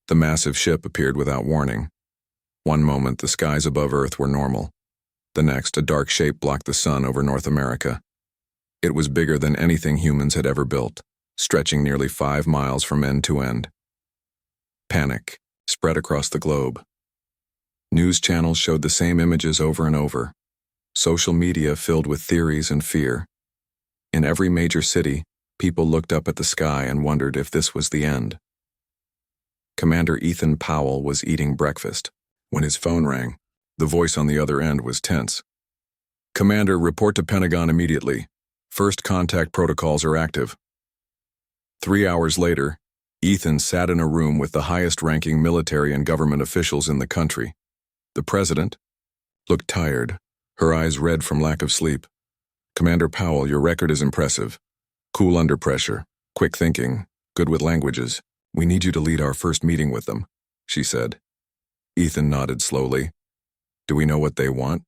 The massive ship appeared without warning. One moment, the skies above Earth were normal. The next, a dark shape blocked the sun over North America. It was bigger than anything humans had ever built, stretching nearly 5 miles from end to end. Panic spread across the globe. News channels showed the same images over and over. Social media filled with theories and fear. In every major city, people looked up at the sky and wondered if this was the end. Commander Ethan Powell was eating breakfast when his phone rang. The voice on the other end was tense. "Commander, report to Pentagon immediately. First contact protocols are active." 3 hours later, Ethan sat in a room with the highest-ranking military and government officials in the country. The president looked tired, her eyes red from lack of sleep. "Commander Powell, your record is impressive. Cool under pressure, quick thinking, good with languages. We need you to lead our first meeting with them," she said. Ethan nodded slowly. "Do we know what they want?"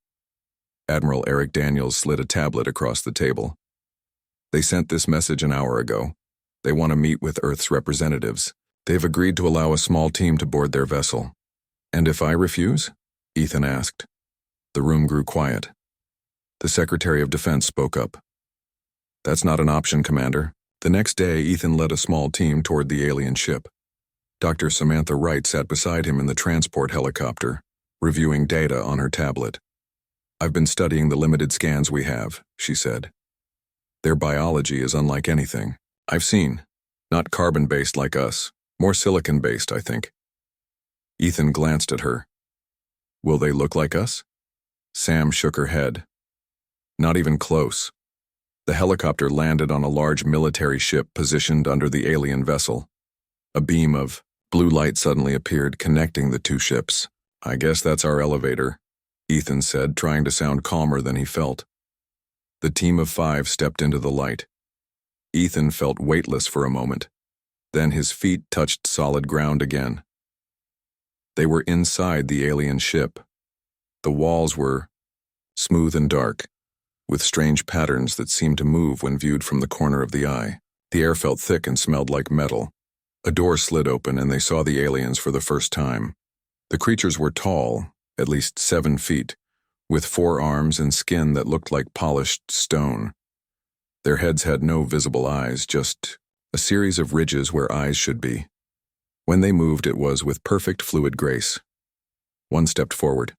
Admiral Eric Daniels slid a tablet across the table. "They sent this message an hour ago. They want to meet with Earth's representatives. They've agreed to allow a small team to board their vessel." "And if I refuse?" Ethan asked. The room grew quiet. The Secretary of Defense spoke up. "That's not an option, Commander." The next day, Ethan led a small team toward the alien ship. Dr. Samantha Wright sat beside him in the transport helicopter, reviewing data on her tablet. "I've been studying the limited scans we have," she said. "Their biology is unlike anything I've seen. Not carbon-based like us, more silicon-based, I think." Ethan glanced at her. "Will they look like us?" Sam shook her head. "Not even close." The helicopter landed on a large military ship positioned under the alien vessel. A beam of blue light suddenly appeared, connecting the two ships. "I guess that's our elevator," Ethan said, trying to sound calmer than he felt. The team of 5 stepped into the light. Ethan felt weightless for a moment. Then his feet touched solid ground again. They were inside the alien ship. The walls were smooth and dark, with strange patterns that seemed to move when viewed from the corner of the eye. The air felt thick and smelled like metal. A door slid open and they saw the aliens for the first time. The creatures were tall, at least 7 feet, with 4 arms and skin that looked like polished stone. Their heads had no visible eyes, just a series of ridges where eyes should be. When they moved, it was with perfect fluid grace. One stepped forward.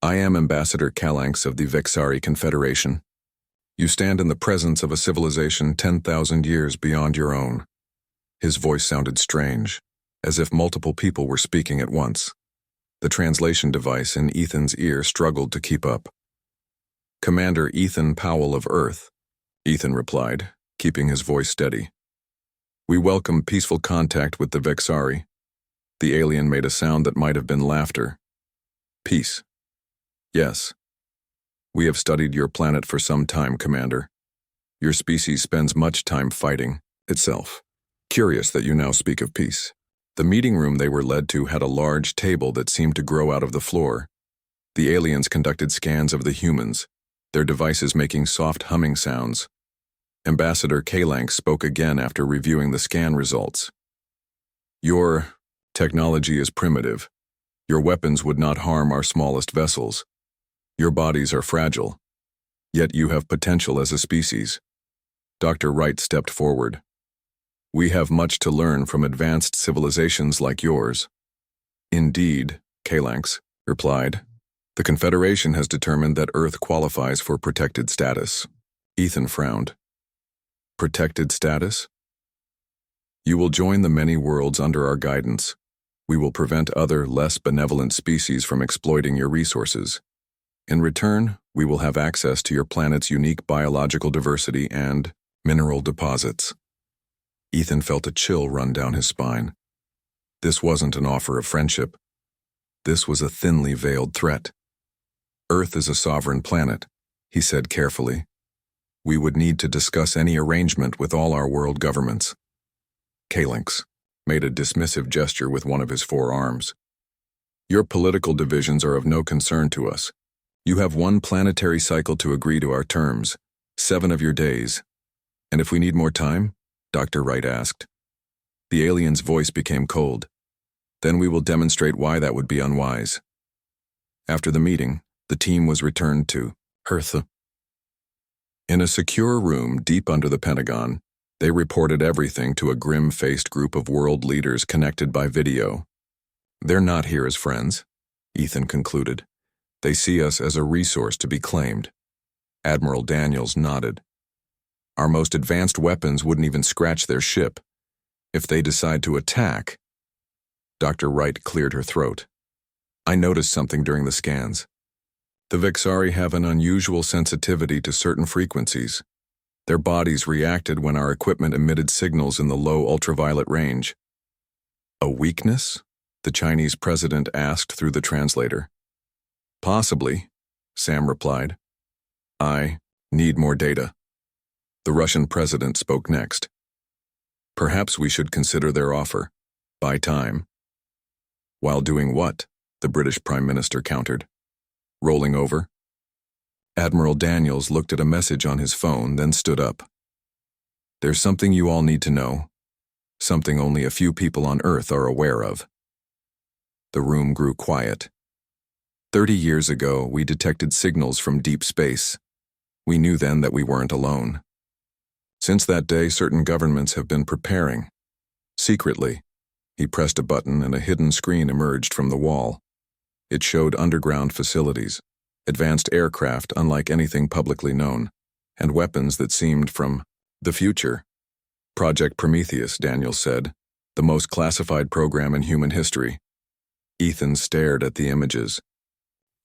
"I am Ambassador Calanx of the Vexari Confederation. You stand in the presence of a civilization 10,000 years beyond your own." His voice sounded strange, as if multiple people were speaking at once. The translation device in Ethan's ear struggled to keep up. "Commander Ethan Powell of Earth," Ethan replied, keeping his voice steady. "We welcome peaceful contact with the Vexari." The alien made a sound that might have been laughter. "Peace. Yes. We have studied your planet for some time, Commander. Your species spends much time fighting itself. Curious that you now speak of peace." The meeting room they were led to had a large table that seemed to grow out of the floor. The aliens conducted scans of the humans, their devices making soft humming sounds. Ambassador Calanx spoke again after reviewing the scan results. "Your technology is primitive. Your weapons would not harm our smallest vessels. Your bodies are fragile. Yet you have potential as a species." Dr. Wright stepped forward. "We have much to learn from advanced civilizations like yours." "Indeed," Calanx replied. "The Confederation has determined that Earth qualifies for protected status." Ethan frowned. "Protected status?" "You will join the many worlds under our guidance. We will prevent other, less benevolent species from exploiting your resources. In return, we will have access to your planet's unique biological diversity and mineral deposits." Ethan felt a chill run down his spine. This wasn't an offer of friendship. This was a thinly veiled threat. "Earth is a sovereign planet," he said carefully. "We would need to discuss any arrangement with all our world governments." Calanx made a dismissive gesture with one of his 4 arms. "Your political divisions are of no concern to us. You have 1 planetary cycle to agree to our terms, 7 of your days. And if we need more time?" Dr. Wright asked. The alien's voice became cold. Then we will demonstrate why that would be unwise. After the meeting, the team was returned to Earth. In a secure room deep under the Pentagon, they reported everything to a grim-faced group of world leaders connected by video. They're not here as friends, Ethan concluded. They see us as a resource to be claimed. Admiral Daniels nodded. Our most advanced weapons wouldn't even scratch their ship. If they decide to attack... Dr. Wright cleared her throat. I noticed something during the scans. The Vexari have an unusual sensitivity to certain frequencies. Their bodies reacted when our equipment emitted signals in the low ultraviolet range. A weakness? The Chinese president asked through the translator. Possibly, Sam replied. I need more data. The Russian president spoke next. Perhaps we should consider their offer. Buy time. While doing what? The British Prime Minister countered. Rolling over? Admiral Daniels looked at a message on his phone, then stood up. There's something you all need to know. Something only a few people on Earth are aware of. The room grew quiet. 30 years ago, we detected signals from deep space. We knew then that we weren't alone. Since that day, certain governments have been preparing. Secretly, he pressed a button and a hidden screen emerged from the wall. It showed underground facilities, advanced aircraft unlike anything publicly known, and weapons that seemed from the future. Project Prometheus, Daniel said, the most classified program in human history. Ethan stared at the images.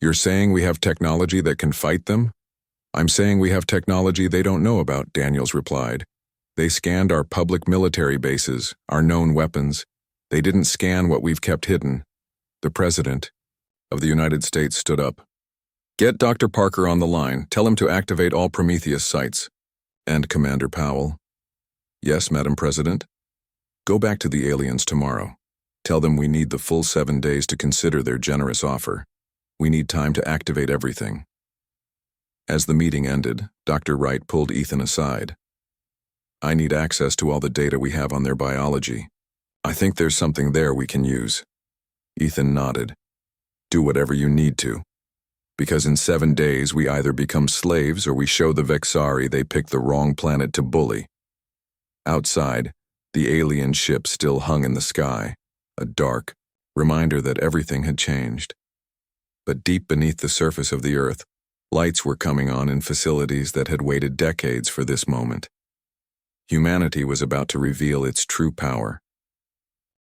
You're saying we have technology that can fight them? I'm saying we have technology they don't know about, Daniels replied. They scanned our public military bases, our known weapons. They didn't scan what we've kept hidden. The President of the United States stood up. Get Dr. Parker on the line. Tell him to activate all Prometheus sites. And Commander Powell. Yes, Madam President. Go back to the aliens tomorrow. Tell them we need the full 7 days to consider their generous offer. We need time to activate everything. As the meeting ended, Dr. Wright pulled Ethan aside. I need access to all the data we have on their biology. I think there's something there we can use. Ethan nodded. Do whatever you need to. Because in 7 days we either become slaves or we show the Vexari they picked the wrong planet to bully. Outside, the alien ship still hung in the sky, a dark reminder that everything had changed. But deep beneath the surface of the Earth, lights were coming on in facilities that had waited decades for this moment. Humanity was about to reveal its true power.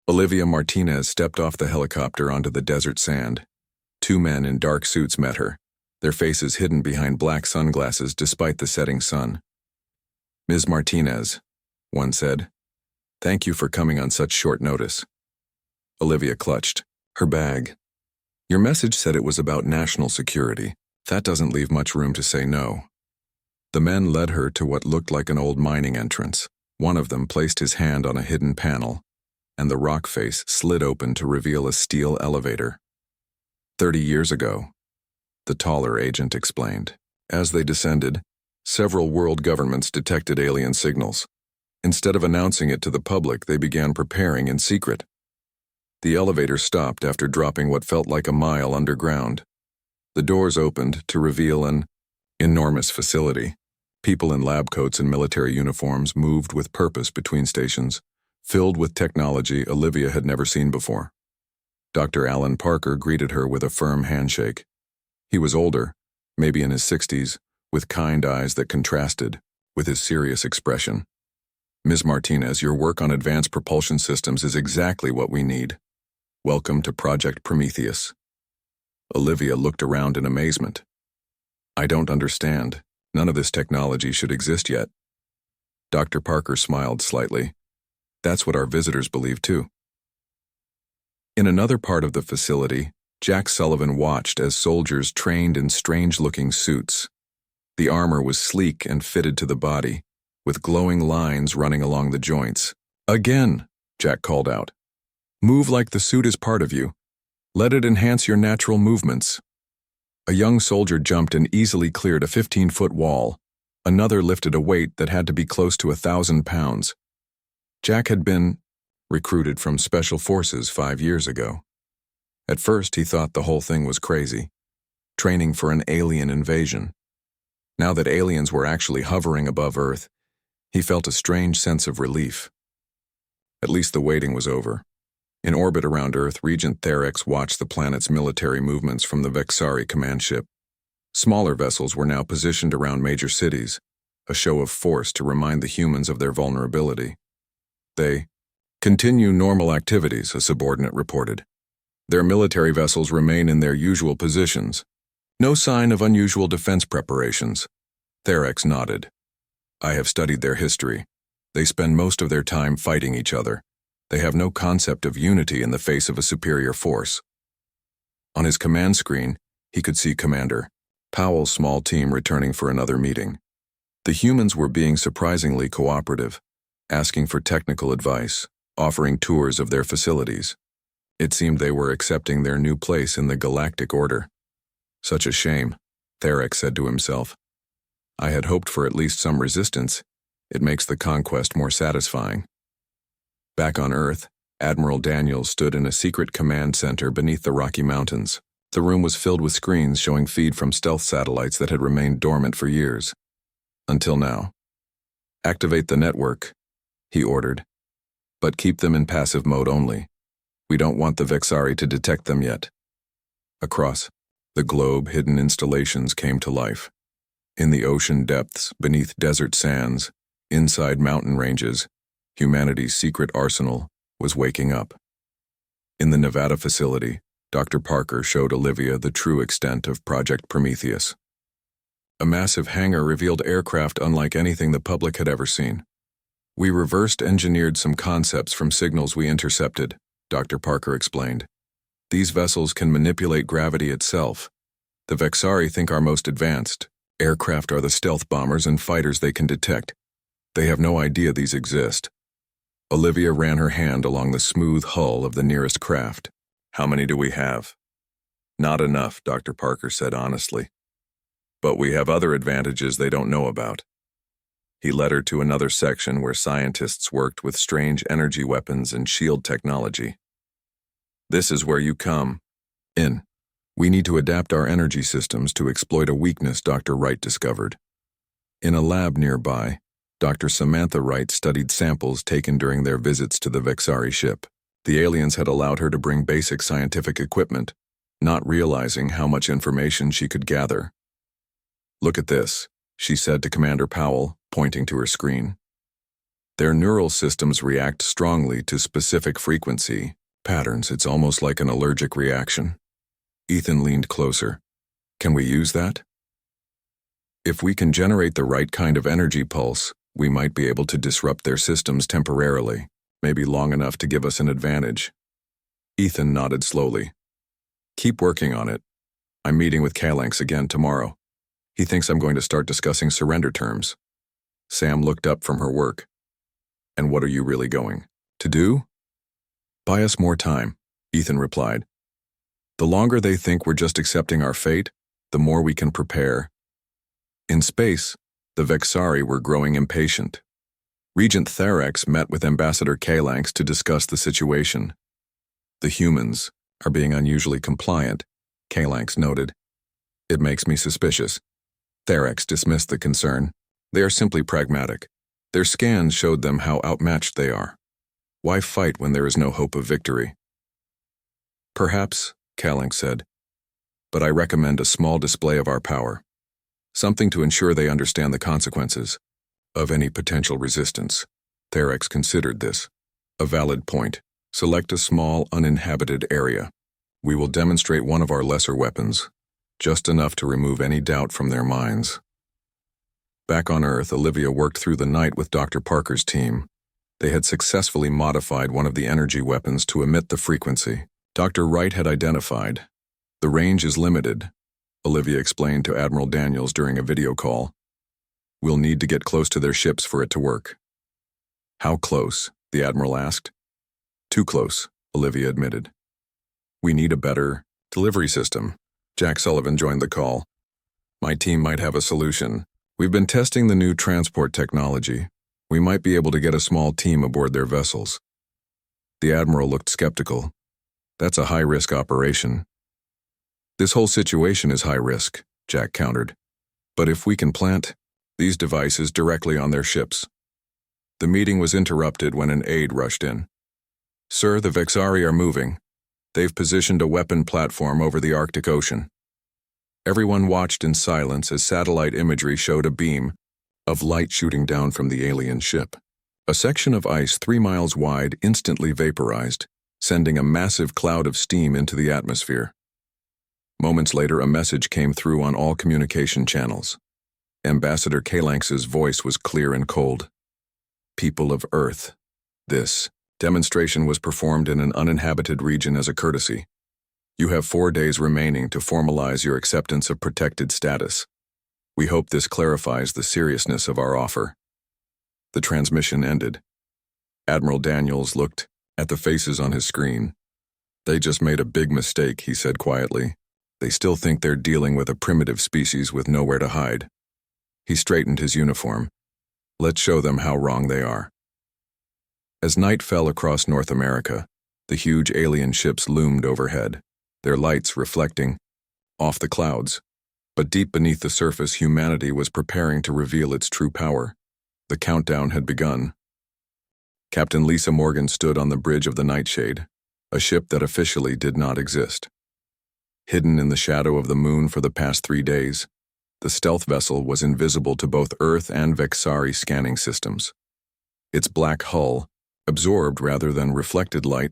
Olivia Martinez stepped off the helicopter onto the desert sand. 2 men in dark suits met her, their faces hidden behind black sunglasses despite the setting sun. Ms. Martinez, one said, thank you for coming on such short notice. Olivia clutched her bag. Your message said it was about national security. That doesn't leave much room to say no. The men led her to what looked like an old mining entrance. One of them placed his hand on a hidden panel, and the rock face slid open to reveal a steel elevator. 30 years ago, the taller agent explained. As they descended, several world governments detected alien signals. Instead of announcing it to the public, they began preparing in secret. The elevator stopped after dropping what felt like a mile underground. The doors opened to reveal an enormous facility. People in lab coats and military uniforms moved with purpose between stations, filled with technology Olivia had never seen before. Dr. Alan Parker greeted her with a firm handshake. He was older, maybe in his 60s, with kind eyes that contrasted with his serious expression. Ms. Martinez, your work on advanced propulsion systems is exactly what we need. Welcome to Project Prometheus. Olivia looked around in amazement. I don't understand. None of this technology should exist yet. Dr. Parker smiled slightly. That's what our visitors believe too. In another part of the facility, Jack Sullivan watched as soldiers trained in strange-looking suits. The armor was sleek and fitted to the body, with glowing lines running along the joints. Again, Jack called out. Move like the suit is part of you. Let it enhance your natural movements. A young soldier jumped and easily cleared a 15-foot wall. Another lifted a weight that had to be close to 1,000 pounds. Jack had been recruited from Special Forces 5 years ago. At first, he thought the whole thing was crazy, training for an alien invasion. Now that aliens were actually hovering above Earth, he felt a strange sense of relief. At least the waiting was over. In orbit around Earth, Regent Therex watched the planet's military movements from the Vexari command ship. Smaller vessels were now positioned around major cities, a show of force to remind the humans of their vulnerability. They continue normal activities, a subordinate reported. Their military vessels remain in their usual positions. No sign of unusual defense preparations. Therex nodded. I have studied their history. They spend most of their time fighting each other. They have no concept of unity in the face of a superior force. On his command screen, he could see Commander Powell's small team returning for another meeting. The humans were being surprisingly cooperative, asking for technical advice, offering tours of their facilities. It seemed they were accepting their new place in the Galactic Order. Such a shame, Therex said to himself. I had hoped for at least some resistance. It makes the conquest more satisfying. Back on Earth, Admiral Daniels stood in a secret command center beneath the Rocky Mountains. The room was filled with screens showing feed from stealth satellites that had remained dormant for years. Until now. Activate the network, he ordered. But keep them in passive mode only. We don't want the Vexari to detect them yet. Across the globe, hidden installations came to life. In the ocean depths, beneath desert sands, inside mountain ranges, humanity's secret arsenal was waking up. In the Nevada facility, Dr. Parker showed Olivia the true extent of Project Prometheus. A massive hangar revealed aircraft unlike anything the public had ever seen. We reversed engineered some concepts from signals we intercepted, Dr. Parker explained. These vessels can manipulate gravity itself. The Vexari think our most advanced aircraft are the stealth bombers and fighters they can detect. They have no idea these exist. Olivia ran her hand along the smooth hull of the nearest craft. How many do we have? Not enough, Dr. Parker said honestly. But we have other advantages they don't know about. He led her to another section where scientists worked with strange energy weapons and shield technology. This is where you come in. We need to adapt our energy systems to exploit a weakness Dr. Wright discovered. In a lab nearby, Dr. Samantha Wright studied samples taken during their visits to the Vexari ship. The aliens had allowed her to bring basic scientific equipment, not realizing how much information she could gather. Look at this, she said to Commander Powell, pointing to her screen. Their neural systems react strongly to specific frequency patterns. It's almost like an allergic reaction. Ethan leaned closer. Can we use that? If we can generate the right kind of energy pulse, we might be able to disrupt their systems temporarily, maybe long enough to give us an advantage. Ethan nodded slowly. Keep working on it. I'm meeting with Calanx again tomorrow. He thinks I'm going to start discussing surrender terms. Sam looked up from her work. And what are you really going to do? Buy us more time, Ethan replied. The longer they think we're just accepting our fate, the more we can prepare. In space, the Vexari were growing impatient. Regent Therex met with Ambassador Calanx to discuss the situation. The humans are being unusually compliant, Calanx noted. It makes me suspicious. Therex dismissed the concern. They are simply pragmatic. Their scans showed them how outmatched they are. Why fight when there is no hope of victory? Perhaps, Calanx said, but I recommend a small display of our power. Something to ensure they understand the consequences of any potential resistance. Therex considered this. A valid point. Select a small, uninhabited area. We will demonstrate one of our lesser weapons, just enough to remove any doubt from their minds. Back on Earth, Olivia worked through the night with Dr. Parker's team. They had successfully modified one of the energy weapons to emit the frequency Dr. Wright had identified. The range is limited, Olivia explained to Admiral Daniels during a video call. We'll need to get close to their ships for it to work. How close? The Admiral asked. Too close, Olivia admitted. We need a better delivery system. Jack Sullivan joined the call. My team might have a solution. We've been testing the new transport technology. We might be able to get a small team aboard their vessels. The Admiral looked skeptical. That's a high-risk operation. This whole situation is high risk, Jack countered. But if we can plant these devices directly on their ships. The meeting was interrupted when an aide rushed in. Sir, the Vexari are moving. They've positioned a weapon platform over the Arctic Ocean. Everyone watched in silence as satellite imagery showed a beam of light shooting down from the alien ship. A section of ice 3 miles wide instantly vaporized, sending a massive cloud of steam into the atmosphere. Moments later, a message came through on all communication channels. Ambassador Kalanx's voice was clear and cold. People of Earth, this demonstration was performed in an uninhabited region as a courtesy. You have 4 days remaining to formalize your acceptance of protected status. We hope this clarifies the seriousness of our offer. The transmission ended. Admiral Daniels looked at the faces on his screen. They just made a big mistake, he said quietly. They still think they're dealing with a primitive species with nowhere to hide. He straightened his uniform. Let's show them how wrong they are. As night fell across North America, the huge alien ships loomed overhead, their lights reflecting off the clouds. But deep beneath the surface, humanity was preparing to reveal its true power. The countdown had begun. Captain Lisa Morgan stood on the bridge of the Nightshade, a ship that officially did not exist. Hidden in the shadow of the moon for the past 3 days, the stealth vessel was invisible to both Earth and Vexari scanning systems. Its black hull absorbed rather than reflected light,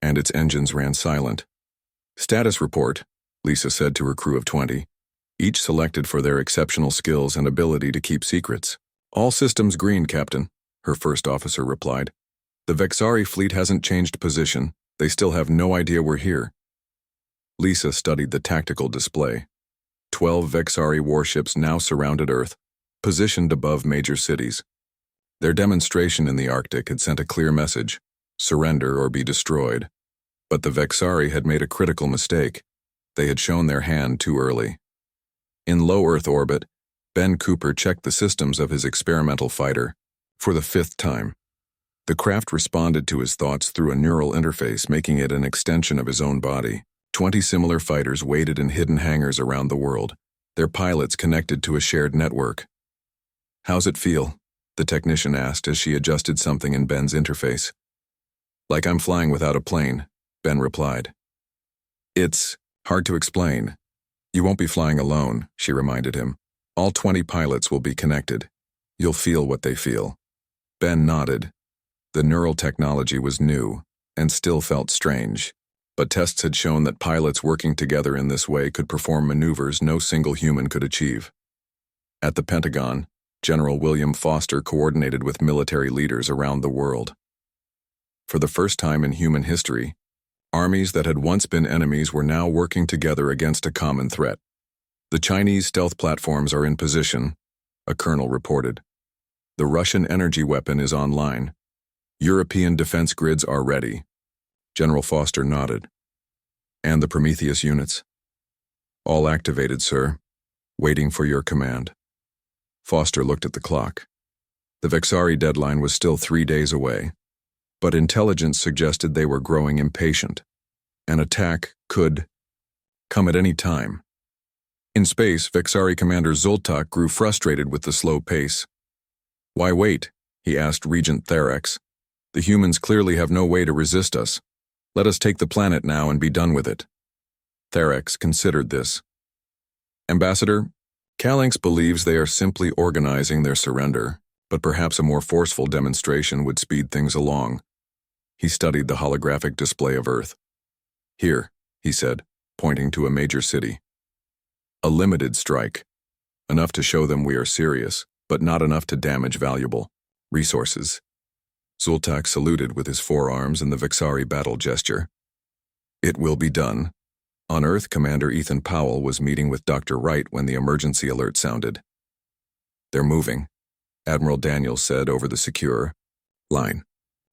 and its engines ran silent. Status report, Lisa said to her crew of 20, each selected for their exceptional skills and ability to keep secrets. All systems green, Captain, her first officer replied. The Vexari fleet hasn't changed position. They still have no idea we're here. Lisa studied the tactical display. 12 Vexari warships now surrounded Earth, positioned above major cities. Their demonstration in the Arctic had sent a clear message: surrender or be destroyed. But the Vexari had made a critical mistake. They had shown their hand too early. In low Earth orbit, Ben Cooper checked the systems of his experimental fighter for the 5th time. The craft responded to his thoughts through a neural interface, making it an extension of his own body. 20 similar fighters waited in hidden hangars around the world, their pilots connected to a shared network. How's it feel? The technician asked as she adjusted something in Ben's interface. Like I'm flying without a plane, Ben replied. It's hard to explain. You won't be flying alone, she reminded him. All 20 pilots will be connected. You'll feel what they feel. Ben nodded. The neural technology was new and still felt strange, but tests had shown that pilots working together in this way could perform maneuvers no single human could achieve. At the Pentagon, General William Foster coordinated with military leaders around the world. For the first time in human history, armies that had once been enemies were now working together against a common threat. The Chinese stealth platforms are in position, a colonel reported. The Russian energy weapon is online. European defense grids are ready. General Foster nodded. And the Prometheus units? All activated, sir. Waiting for your command. Foster looked at the clock. The Vexari deadline was still 3 days away, but intelligence suggested they were growing impatient. An attack could come at any time. In space, Vexari Commander Zoltak grew frustrated with the slow pace. Why wait? He asked Regent Therex. The humans clearly have no way to resist us. Let us take the planet now and be done with it. Therex considered this. Ambassador, Kalanx believes they are simply organizing their surrender, but perhaps a more forceful demonstration would speed things along. He studied the holographic display of Earth. Here, he said, pointing to a major city. A limited strike. Enough to show them we are serious, but not enough to damage valuable resources. Zoltak saluted with his forearms in the Vexari battle gesture. It will be done. On Earth, Commander Ethan Powell was meeting with Dr. Wright when the emergency alert sounded. They're moving, Admiral Daniels said over the secure line.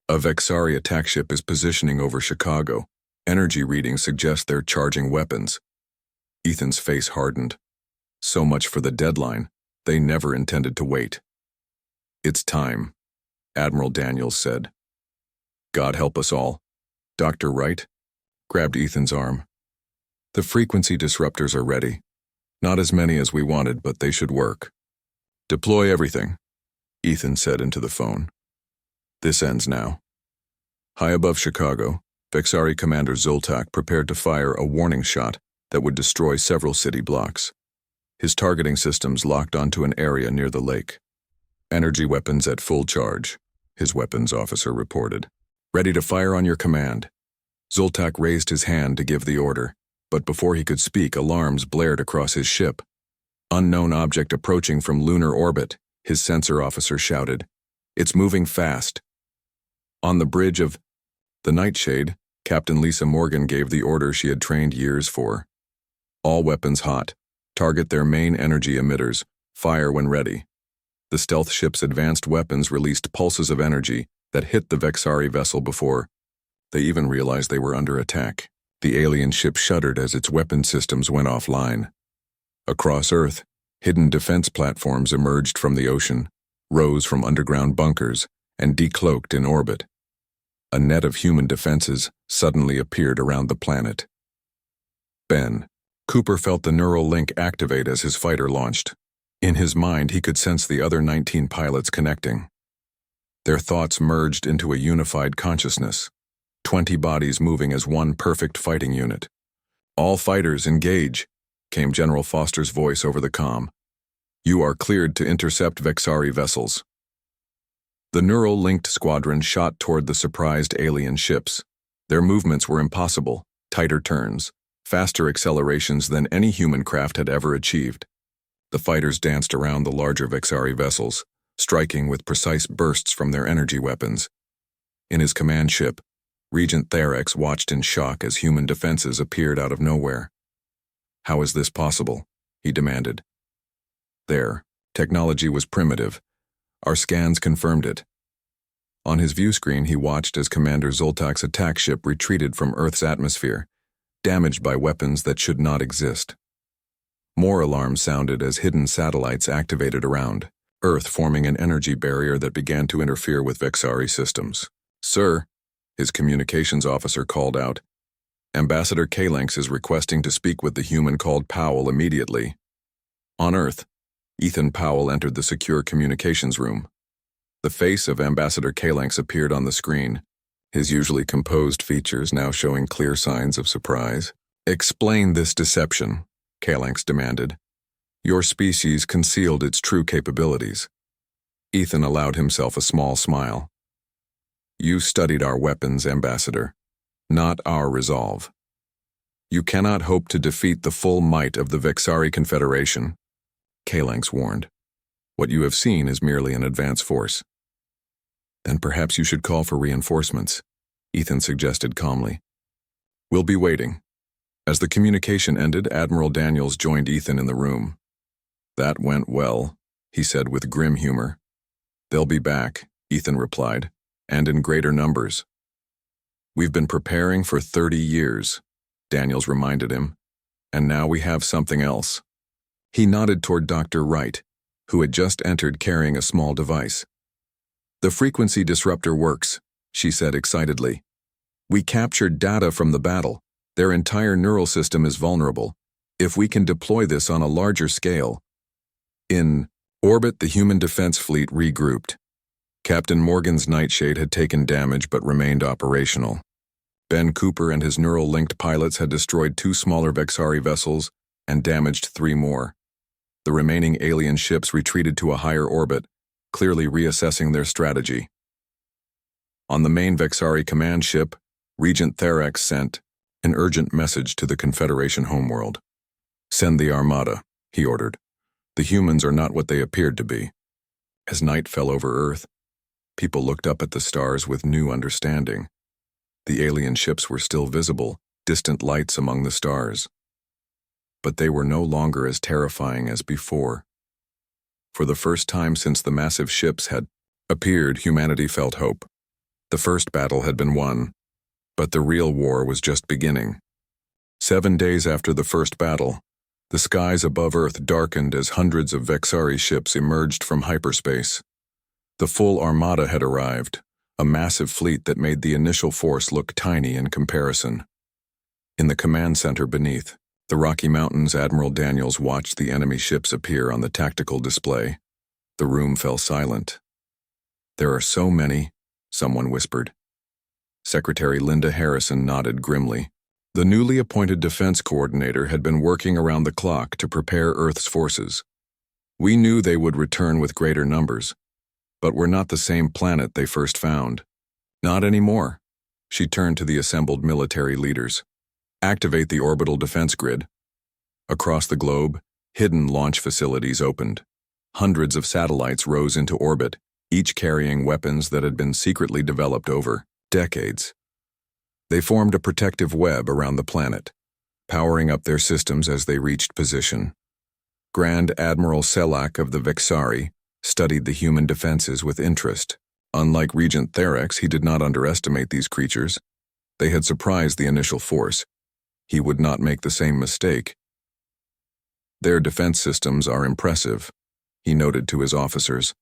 A Vexari attack ship is positioning over Chicago. Energy readings suggest they're charging weapons. Ethan's face hardened. So much for the deadline. They never intended to wait. It's time, Admiral Daniels said. God help us all. Dr. Wright grabbed Ethan's arm. The frequency disruptors are ready. Not as many as we wanted, but they should work. Deploy everything, Ethan said into the phone. This ends now. High above Chicago, Vexari Commander Zoltak prepared to fire a warning shot that would destroy several city blocks. His targeting systems locked onto an area near the lake. Energy weapons at full charge, his weapons officer reported. Ready to fire on your command. Zoltak raised his hand to give the order, but before he could speak, alarms blared across his ship. Unknown object approaching from lunar orbit, his sensor officer shouted. It's moving fast. On the bridge of the Nightshade, Captain Lisa Morgan gave the order she had trained years for. All weapons hot. Target their main energy emitters. Fire when ready. The stealth ship's advanced weapons released pulses of energy that hit the Vexari vessel before they even realized they were under attack. The alien ship shuddered as its weapon systems went offline. Across Earth, hidden defense platforms emerged from the ocean, rose from underground bunkers, and decloaked in orbit. A net of human defenses suddenly appeared around the planet. Ben Cooper felt the neural link activate as his fighter launched. In his mind, he could sense the other 19 pilots connecting. Their thoughts merged into a unified consciousness, 20 bodies moving as one perfect fighting unit. All fighters engage, came General Foster's voice over the comm. You are cleared to intercept Vexari vessels. The neural-linked squadron shot toward the surprised alien ships. Their movements were impossible, tighter turns, faster accelerations than any human craft had ever achieved. The fighters danced around the larger Vexari vessels, striking with precise bursts from their energy weapons. In his command ship, Regent Therex watched in shock as human defenses appeared out of nowhere. How is this possible? He demanded. Their technology was primitive. Our scans confirmed it. On his view screen, he watched as Commander Zoltak's attack ship retreated from Earth's atmosphere, damaged by weapons that should not exist. More alarms sounded as hidden satellites activated around Earth, forming an energy barrier that began to interfere with Vexari systems. Sir, his communications officer called out, Ambassador Kalanx is requesting to speak with the human called Powell immediately. On Earth, Ethan Powell entered the secure communications room. The face of Ambassador Kalanx appeared on the screen, his usually composed features now showing clear signs of surprise. Explain this deception, Kalanx demanded. Your species concealed its true capabilities. Ethan allowed himself a small smile. You studied our weapons, Ambassador, not our resolve. You cannot hope to defeat the full might of the Vexari Confederation, Kalanx warned. What you have seen is merely an advance force. Then perhaps you should call for reinforcements, Ethan suggested calmly. We'll be waiting. As the communication ended, Admiral Daniels joined Ethan in the room. That went well, he said with grim humor. They'll be back, Ethan replied, and in greater numbers. We've been preparing for 30 years, Daniels reminded him, and now we have something else. He nodded toward Dr. Wright, who had just entered carrying a small device. The frequency disruptor works, she said excitedly. We captured data from the battle. Their entire neural system is vulnerable. If we can deploy this on a larger scale. In orbit, the human defense fleet regrouped. Captain Morgan's Nightshade had taken damage but remained operational. Ben Cooper and his neural-linked pilots had destroyed 2 smaller Vexari vessels and damaged 3 more. The remaining alien ships retreated to a higher orbit, clearly reassessing their strategy. On the main Vexari command ship, Regent Therex sent an urgent message to the Confederation homeworld. Send the Armada, he ordered. The humans are not what they appeared to be. As night fell over Earth, people looked up at the stars with new understanding. The alien ships were still visible, distant lights among the stars. But they were no longer as terrifying as before. For the first time since the massive ships had appeared, humanity felt hope. The first battle had been won, but the real war was just beginning. 7 days after the first battle, the skies above Earth darkened as hundreds of Vexari ships emerged from hyperspace. The full armada had arrived, a massive fleet that made the initial force look tiny in comparison. In the command center beneath, the Rocky Mountains, Admiral Daniels watched the enemy ships appear on the tactical display. The room fell silent. "There are so many," someone whispered. Secretary Linda Harrison nodded grimly. The newly appointed defense coordinator had been working around the clock to prepare Earth's forces. "We knew they would return with greater numbers, but we're not the same planet they first found. Not anymore." She turned to the assembled military leaders. "Activate the orbital defense grid." Across the globe, hidden launch facilities opened. Hundreds of satellites rose into orbit, each carrying weapons that had been secretly developed over decades. They formed a protective web around the planet, powering up their systems as they reached position. Grand Admiral Selak of the Vexari studied the human defenses with interest. Unlike Regent Therex, he did not underestimate these creatures. They had surprised the initial force. He would not make the same mistake. "Their defense systems are impressive," he noted to his officers,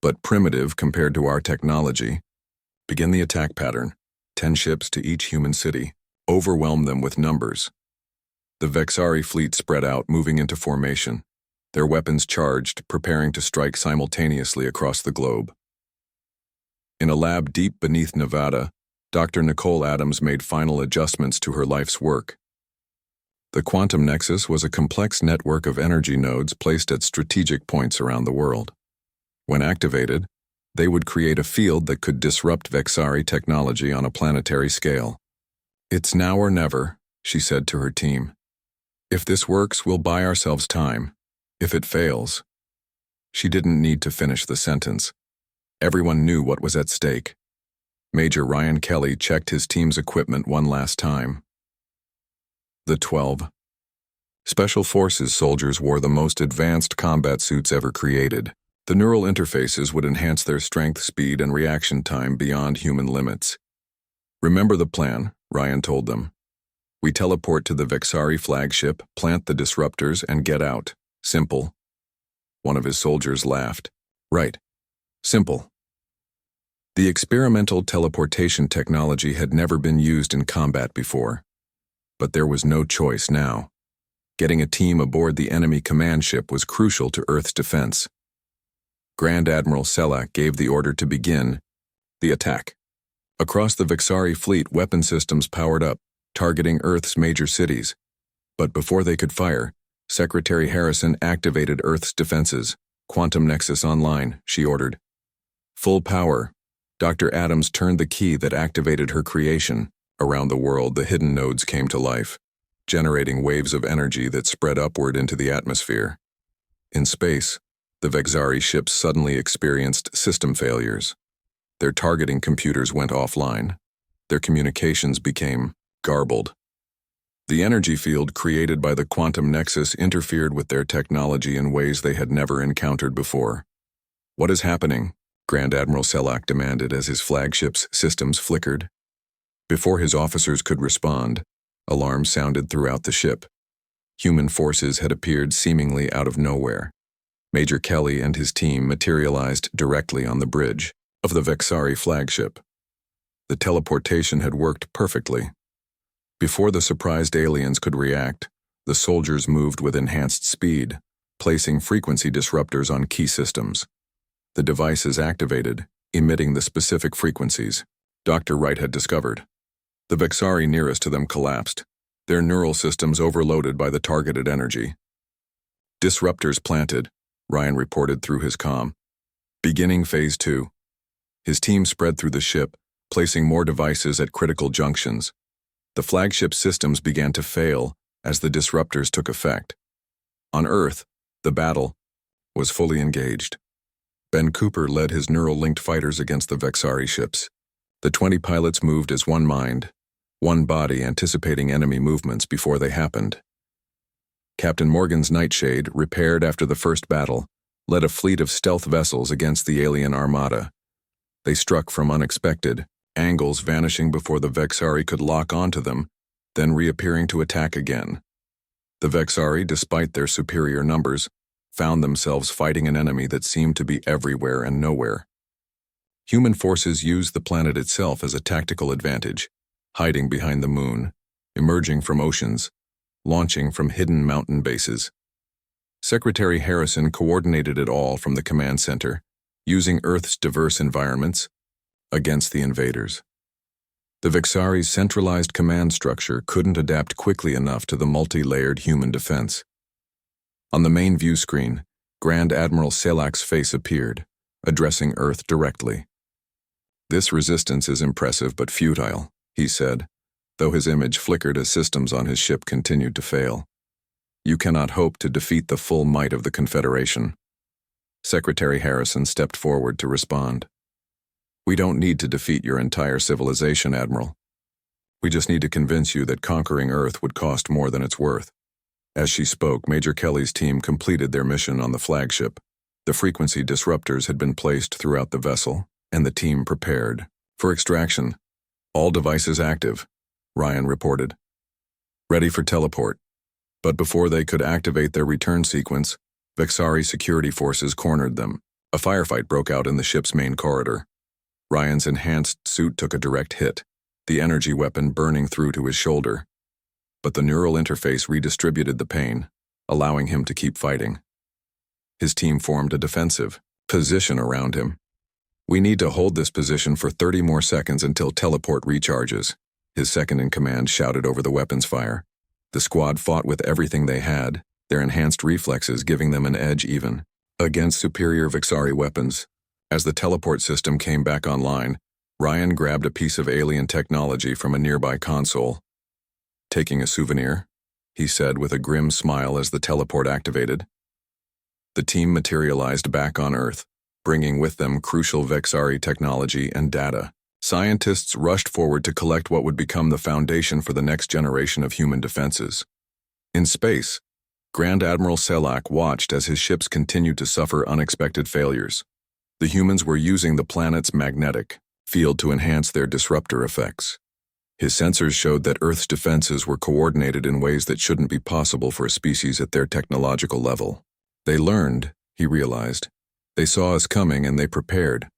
"but primitive compared to our technology. Begin the attack pattern. 10 ships to each human city. Overwhelm them with numbers." The Vexari fleet spread out, moving into formation, their weapons charged, preparing to strike simultaneously across the globe. In a lab deep beneath Nevada, Dr. Nicole Adams made final adjustments to her life's work. The quantum nexus was a complex network of energy nodes placed at strategic points around the world. When activated, they would create a field that could disrupt Vexari technology on a planetary scale. "It's now or never," she said to her team. "If this works, we'll buy ourselves time. If it fails..." She didn't need to finish the sentence. Everyone knew what was at stake. Major Ryan Kelly checked his team's equipment one last time. The 12. Special Forces soldiers wore the most advanced combat suits ever created. The neural interfaces would enhance their strength, speed, and reaction time beyond human limits. "Remember the plan," Ryan told them. "We teleport to the Vexari flagship, plant the disruptors, and get out. Simple." One of his soldiers laughed. "Right. Simple." The experimental teleportation technology had never been used in combat before. But there was no choice now. Getting a team aboard the enemy command ship was crucial to Earth's defense. Grand Admiral Selak gave the order to begin the attack. Across the Vexari fleet, weapon systems powered up, targeting Earth's major cities. But before they could fire, Secretary Harrison activated Earth's defenses. "Quantum Nexus online," she ordered. Full power. Dr. Adams turned the key that activated her creation. Around the world, the hidden nodes came to life, generating waves of energy that spread upward into the atmosphere. In space, the Vexari ships suddenly experienced system failures. Their targeting computers went offline. Their communications became garbled. The energy field created by the quantum nexus interfered with their technology in ways they had never encountered before. "What is happening?" Grand Admiral Selak demanded as his flagship's systems flickered. Before his officers could respond, alarms sounded throughout the ship. Human forces had appeared seemingly out of nowhere. Major Kelly and his team materialized directly on the bridge of the Vexari flagship. The teleportation had worked perfectly. Before the surprised aliens could react, the soldiers moved with enhanced speed, placing frequency disruptors on key systems. The devices activated, emitting the specific frequencies Dr. Wright had discovered. The Vexari nearest to them collapsed, their neural systems overloaded by the targeted energy. "Disruptors planted," Ryan reported through his comm. "Beginning Phase 2. His team spread through the ship, placing more devices at critical junctions. The flagship systems began to fail as the disruptors took effect. On Earth, the battle was fully engaged. Ben Cooper led his neural-linked fighters against the Vexari ships. The 20 pilots moved as one mind, one body, anticipating enemy movements before they happened. Captain Morgan's Nightshade, repaired after the first battle, led a fleet of stealth vessels against the alien armada. They struck from unexpected angles, vanishing before the Vexari could lock onto them, then reappearing to attack again. The Vexari, despite their superior numbers, found themselves fighting an enemy that seemed to be everywhere and nowhere. Human forces used the planet itself as a tactical advantage, hiding behind the moon, emerging from oceans, launching from hidden mountain bases. Secretary Harrison coordinated it all from the command center, using Earth's diverse environments against the invaders. The Vexari's centralized command structure couldn't adapt quickly enough to the multi-layered human defense. On the main view screen, Grand Admiral Selak's face appeared, addressing Earth directly. "This resistance is impressive but futile," he said, though his image flickered as systems on his ship continued to fail. "You cannot hope to defeat the full might of the Confederation." Secretary Harrison stepped forward to respond. "We don't need to defeat your entire civilization, Admiral. We just need to convince you that conquering Earth would cost more than it's worth." As she spoke, Major Kelly's team completed their mission on the flagship. The frequency disruptors had been placed throughout the vessel, and the team prepared for extraction. "All devices active," Ryan reported. "Ready for teleport." But before they could activate their return sequence, Vexari security forces cornered them. A firefight broke out in the ship's main corridor. Ryan's enhanced suit took a direct hit, the energy weapon burning through to his shoulder. But the neural interface redistributed the pain, allowing him to keep fighting. His team formed a defensive position around him. "We need to hold this position for 30 more seconds until teleport recharges," his second-in-command shouted over the weapons fire. The squad fought with everything they had, their enhanced reflexes giving them an edge even against superior Vexari weapons. As the teleport system came back online, Ryan grabbed a piece of alien technology from a nearby console. "Taking a souvenir?" he said with a grim smile as the teleport activated. The team materialized back on Earth, bringing with them crucial Vexari technology and data. Scientists rushed forward to collect what would become the foundation for the next generation of human defenses. In space, Grand Admiral Selak watched as his ships continued to suffer unexpected failures. The humans were using the planet's magnetic field to enhance their disruptor effects. His sensors showed that Earth's defenses were coordinated in ways that shouldn't be possible for a species at their technological level. They learned, he realized. They saw us coming and they prepared.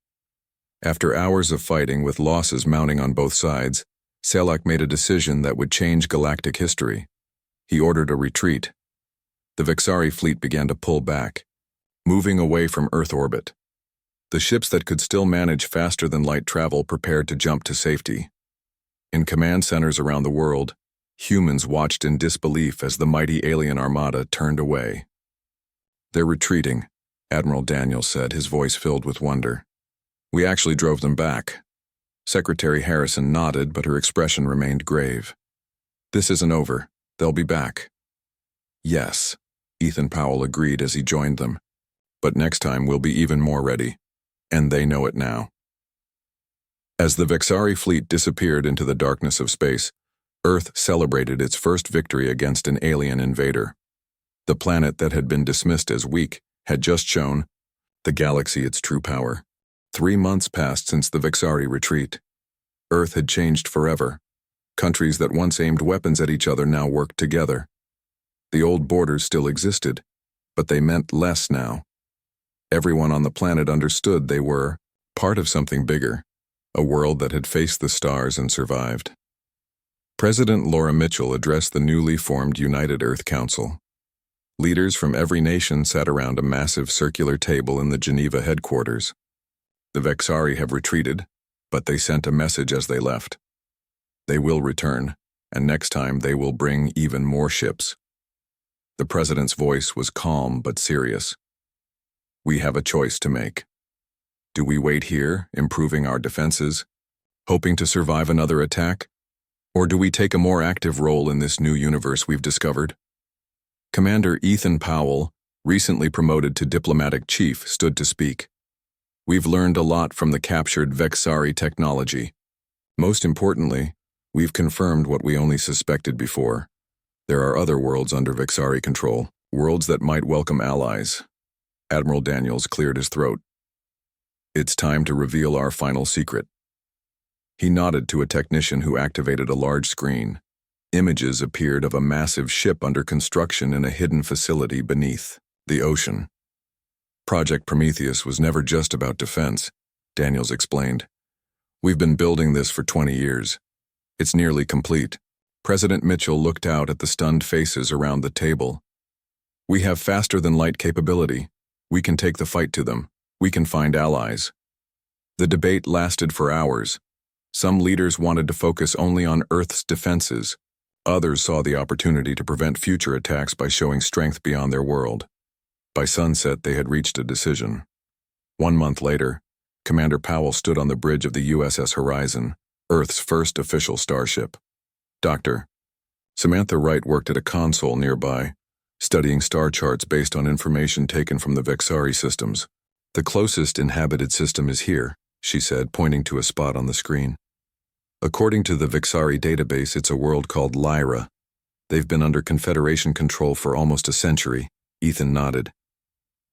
After hours of fighting with losses mounting on both sides, Selak made a decision that would change galactic history. He ordered a retreat. The Vexari fleet began to pull back, moving away from Earth orbit. The ships that could still manage faster than light travel prepared to jump to safety. In command centers around the world, humans watched in disbelief as the mighty alien armada turned away. "They're retreating," Admiral Daniel said, his voice filled with wonder. "We actually drove them back." Secretary Harrison nodded, but her expression remained grave. "This isn't over. They'll be back." "Yes," Ethan Powell agreed as he joined them. "But next time we'll be even more ready. And they know it now." As the Vexari fleet disappeared into the darkness of space, Earth celebrated its first victory against an alien invader. The planet that had been dismissed as weak had just shown the galaxy its true power. 3 months passed since the Vexari retreat. Earth had changed forever. Countries that once aimed weapons at each other now worked together. The old borders still existed, but they meant less now. Everyone on the planet understood they were part of something bigger. A world that had faced the stars and survived. President Laura Mitchell addressed the newly formed United Earth Council. Leaders from every nation sat around a massive circular table in the Geneva headquarters. The Vexari have retreated, but they sent a message as they left. They will return, and next time they will bring even more ships. The president's voice was calm but serious. "We have a choice to make. Do we wait here, improving our defenses, hoping to survive another attack? Or do we take a more active role in this new universe we've discovered?" Commander Ethan Powell, recently promoted to diplomatic chief, stood to speak. "We've learned a lot from the captured Vexari technology. Most importantly, we've confirmed what we only suspected before. There are other worlds under Vexari control, worlds that might welcome allies." Admiral Daniels cleared his throat. "It's time to reveal our final secret." He nodded to a technician who activated a large screen. Images appeared of a massive ship under construction in a hidden facility beneath the ocean. Project Prometheus was never just about defense. Daniels explained. "We've been building this for 20 years. It's nearly complete." President Mitchell looked out at the stunned faces around the table. "We have faster-than-light capability. We can take the fight to them. We can find allies." The debate lasted for hours. Some leaders wanted to focus only on Earth's defenses. Others saw the opportunity to prevent future attacks by showing strength beyond their world. By sunset, they had reached a decision. 1 month later, Commander Powell stood on the bridge of the USS Horizon, Earth's first official starship. Dr. Samantha Wright worked at a console nearby, studying star charts based on information taken from the Vexari systems. "The closest inhabited system is here," she said, pointing to a spot on the screen. "According to the Vexari database, it's a world called Lyra. They've been under Confederation control for almost a century." Ethan nodded.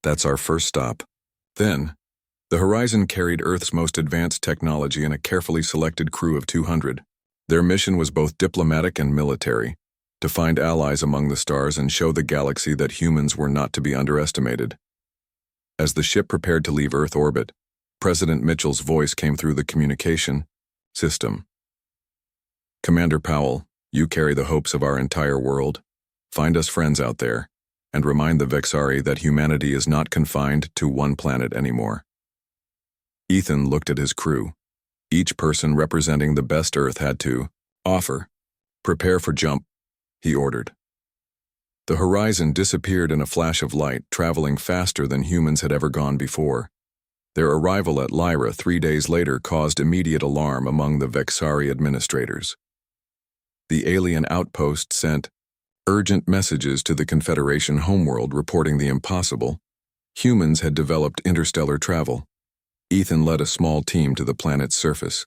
"That's our first stop." Then, the Horizon carried Earth's most advanced technology and a carefully selected crew of 200. Their mission was both diplomatic and military, to find allies among the stars and show the galaxy that humans were not to be underestimated. As the ship prepared to leave Earth orbit, President Mitchell's voice came through the communication system. "Commander Powell, you carry the hopes of our entire world. Find us friends out there, and remind the Vexari that humanity is not confined to one planet anymore." Ethan looked at his crew. Each person representing the best Earth had to offer. "Prepare for jump," he ordered. The Horizon disappeared in a flash of light, traveling faster than humans had ever gone before. Their arrival at Lyra 3 days later caused immediate alarm among the Vexari administrators. The alien outpost sent urgent messages to the Confederation homeworld reporting the impossible. Humans had developed interstellar travel. Ethan led a small team to the planet's surface.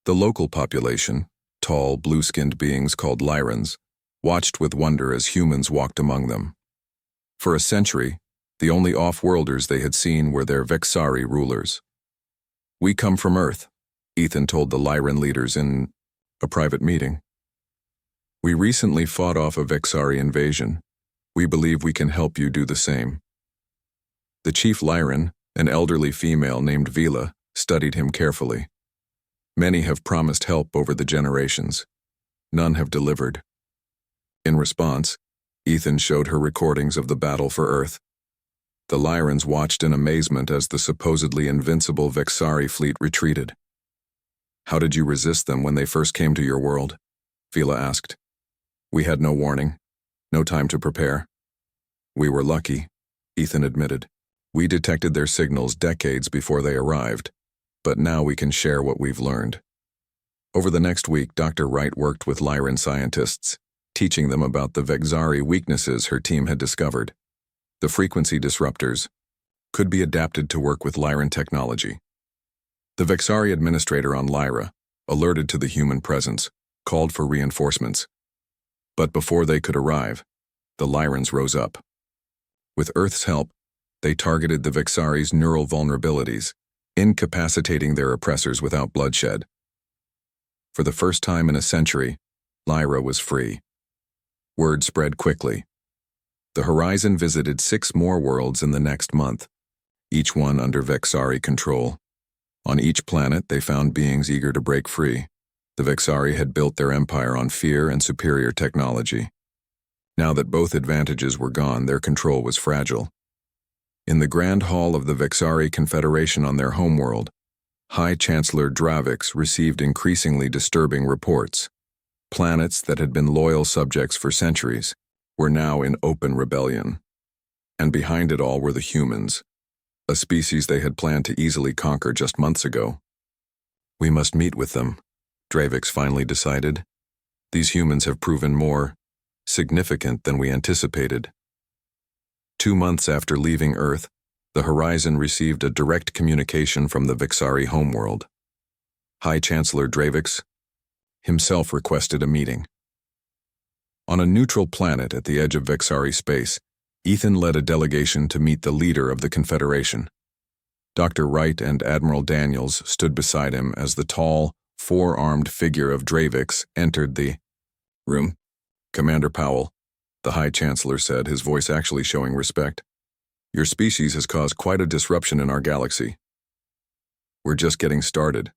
The local population, tall, blue-skinned beings called Lyrans, watched with wonder as humans walked among them. For a century, the only off-worlders they had seen were their Vexari rulers. "We come from Earth," Ethan told the Lyran leaders in a private meeting. "We recently fought off a Vexari invasion. We believe we can help you do the same." The chief Lyran, an elderly female named Vila, studied him carefully. "Many have promised help over the generations. None have delivered." In response, Ethan showed her recordings of the battle for Earth. The Lyrans watched in amazement as the supposedly invincible Vexari fleet retreated. "How did you resist them when they first came to your world?" Vila asked. "We had no warning, no time to prepare." "We were lucky," Ethan admitted. "We detected their signals decades before they arrived, but now we can share what we've learned." Over the next week, Dr. Wright worked with Lyran scientists, teaching them about the Vexari weaknesses her team had discovered. The frequency disruptors could be adapted to work with Lyran technology. The Vexari administrator on Lyra, alerted to the human presence, called for reinforcements. But before they could arrive, the Lyrans rose up. With Earth's help, they targeted the Vexari's neural vulnerabilities, incapacitating their oppressors without bloodshed. For the first time in a century, Lyra was free. Word spread quickly. The Horizon visited 6 more worlds in the next month, each one under Vexari control. On each planet, they found beings eager to break free. The Vexari had built their empire on fear and superior technology. Now that both advantages were gone, their control was fragile. In the Grand Hall of the Vexari Confederation on their homeworld, High Chancellor Dravix received increasingly disturbing reports. Planets that had been loyal subjects for centuries were now in open rebellion. And behind it all were the humans, a species they had planned to easily conquer just months ago. "We must meet with them," Dravix finally decided. "These humans have proven more significant than we anticipated." 2 months after leaving Earth, the Horizon received a direct communication from the Vexari homeworld. High Chancellor Dravix himself requested a meeting. On a neutral planet at the edge of Vexari space, Ethan led a delegation to meet the leader of the Confederation. Dr. Wright and Admiral Daniels stood beside him as the tall, 4-armed figure of Dravix entered the room. "Commander Powell," the High Chancellor said, his voice actually showing respect. "Your species has caused quite a disruption in our galaxy." We're just getting started,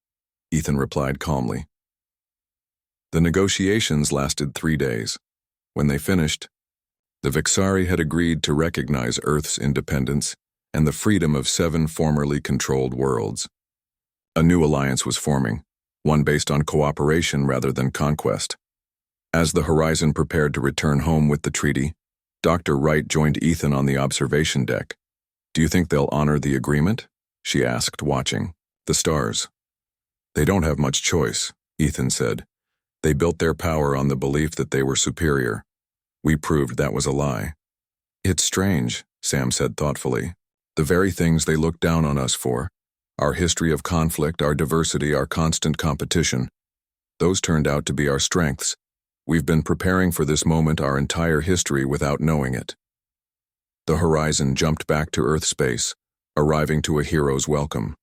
Ethan replied calmly. The negotiations lasted 3 days. When they finished, the Vixari had agreed to recognize Earth's independence and the freedom of 7 formerly controlled worlds. A new alliance was forming, one based on cooperation rather than conquest. As the Horizon prepared to return home with the treaty, Dr. Wright joined Ethan on the observation deck. "Do you think they'll honor the agreement?" she asked, watching the stars. "They don't have much choice," Ethan said. "They built their power on the belief that they were superior. We proved that was a lie." "It's strange," Sam said thoughtfully. "The very things they look down on us for, our history of conflict, our diversity, our constant competition, those turned out to be our strengths. We've been preparing for this moment our entire history without knowing it." The Horizon jumped back to Earth space, arriving to a hero's welcome.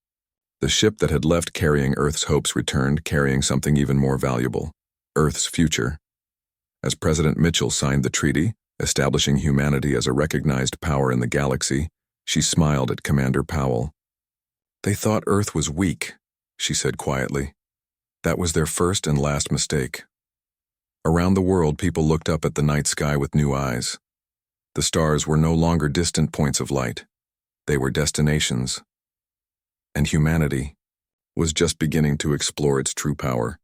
The ship that had left carrying Earth's hopes returned carrying something even more valuable: Earth's future. As President Mitchell signed the treaty, establishing humanity as a recognized power in the galaxy, she smiled at Commander Powell. "They thought Earth was weak," she said quietly. "That was their first and last mistake." Around the world, people looked up at the night sky with new eyes. The stars were no longer distant points of light. They were destinations. And humanity was just beginning to explore its true power.